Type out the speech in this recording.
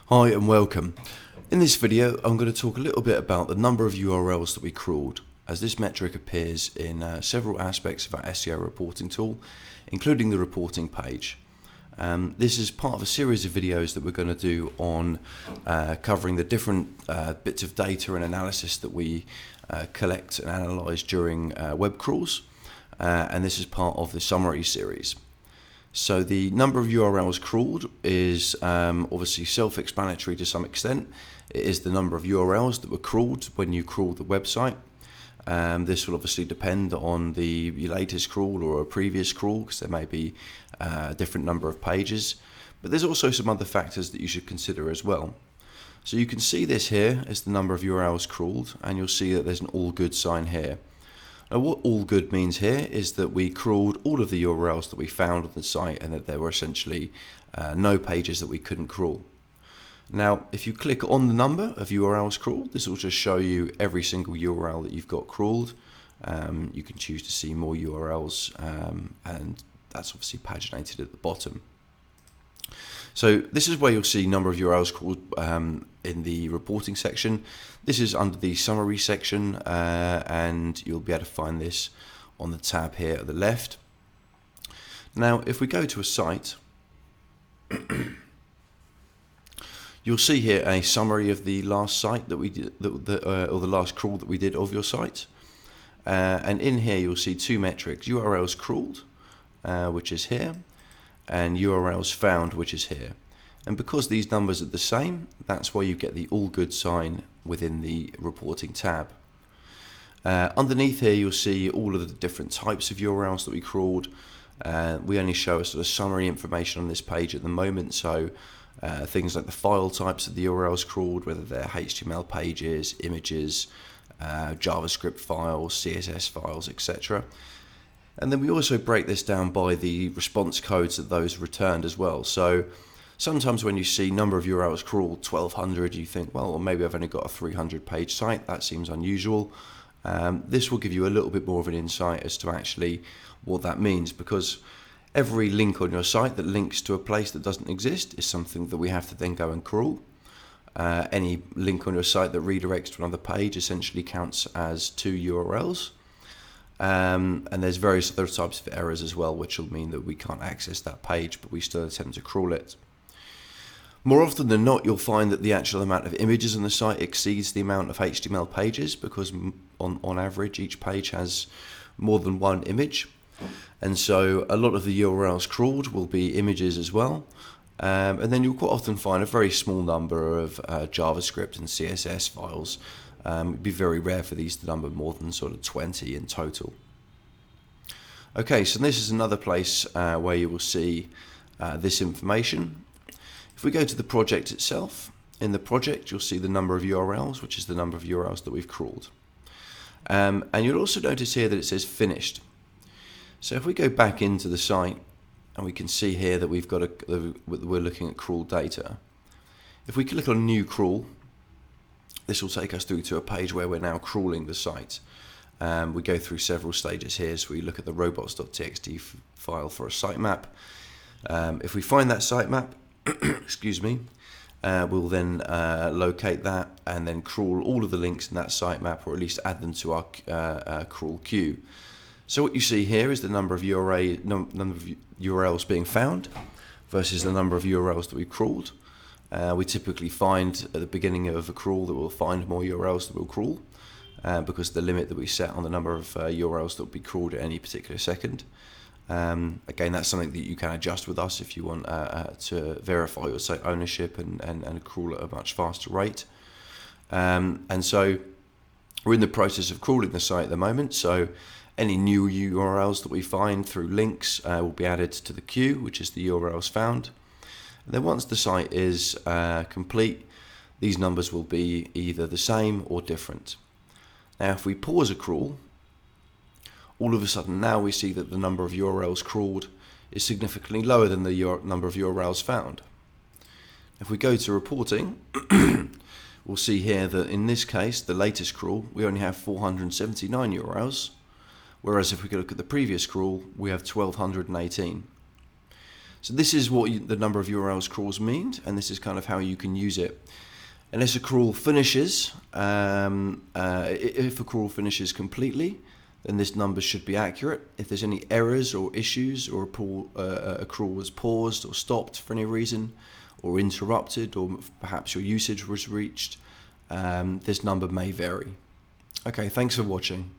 Hi and welcome. In this video I'm going to talk a little bit about the number of URLs that we crawled, as this metric appears in several aspects of our SEO reporting tool, including the reporting page. This is part of a series of videos that we're going to do on covering the different bits of data and analysis that we collect and analyse during web crawls, and this is part of the summary series. So the number of URLs crawled is obviously self-explanatory to some extent. It is the number of URLs that were crawled when you crawled the website. This will obviously depend on the latest crawl or a previous crawl, because there may be a different number of pages. But there's also some other factors that you should consider as well. So you can see this here as the number of URLs crawled, and you'll see that there's an all good sign here. Now what all good means here is that we crawled all of the URLs that we found on the site, and that there were essentially no pages that we couldn't crawl. Now if you click on the number of URLs crawled, this will just show you every single URL that you've got crawled. You can choose to see more URLs, and that's obviously paginated at the bottom. So this is where you'll see number of URLs crawled in the reporting section. This is under the summary section, and you'll be able to find this on the tab here at the left. Now if we go to a site, you'll see here a summary of the last site that we did, or the last crawl that we did of your site. And in here you'll see two metrics: URLs crawled, which is here, and URLs found, which is here. And because these numbers are the same, that's why you get the all good sign within the reporting tab. Underneath here you'll see all of the different types of URLs that we crawled. We only show a sort of summary information on this page at the moment, so things like the file types of the URLs crawled, whether they're HTML pages, images, JavaScript files, CSS files, etc. And then we also break this down by the response codes that those returned as well. So sometimes when you see number of URLs crawled 1200, you think, well, maybe I've only got a 300 page site. That seems unusual. This will give you a little bit more of an insight as to actually what that means, because every link on your site that links to a place that doesn't exist is something that we have to then go and crawl. Any link on your site that redirects to another page essentially counts as 2 URLs. And there's various other types of errors as well, which will mean that we can't access that page, but we still attempt to crawl it. More often than not, you'll find that the actual amount of images on the site exceeds the amount of HTML pages, because on average each page has more than one image. And so a lot of the URLs crawled will be images as well. And then you'll quite often find a very small number of JavaScript and CSS files. It'd be very rare for these to number more than sort of 20 in total. Okay, so this is another place where you will see this information. If we go to the project itself, in the project you'll see the number of URLs, which is the number of URLs that we've crawled. And you'll also notice here that it says finished. So if we go back into the site, and we can see here that we've got we're looking at crawl data. If we click on new crawl, this will take us through to a page where we're now crawling the site. We go through several stages here, so we look at the robots.txt file for a sitemap. If we find that sitemap, excuse me, we'll then locate that and then crawl all of the links in that sitemap, or at least add them to our crawl queue. So what you see here is the number of URLs being found versus the number of URLs that we crawled. We typically find at the beginning of a crawl that we'll find more URLs that we'll crawl, because the limit that we set on the number of URLs that will be crawled at any particular second. Again, that's something that you can adjust with us if you want to verify your site ownership and crawl at a much faster rate. And so we're in the process of crawling the site at the moment, so any new URLs that we find through links will be added to the queue, which is the URLs found. And then once the site is complete, these numbers will be either the same or different. Now if we pause a crawl, all of a sudden now we see that the number of URLs crawled is significantly lower than the number of URLs found. If we go to reporting, we'll see here that in this case, the latest crawl, we only have 479 URLs, whereas if we look at the previous crawl, we have 1218. So this is what the number of URLs crawls means, and this is kind of how you can use it. Unless a crawl finishes, if a crawl finishes completely, then this number should be accurate. If there's any errors or issues, or a crawl was paused or stopped for any reason, or interrupted, or perhaps your usage was reached, this number may vary. Okay, thanks for watching.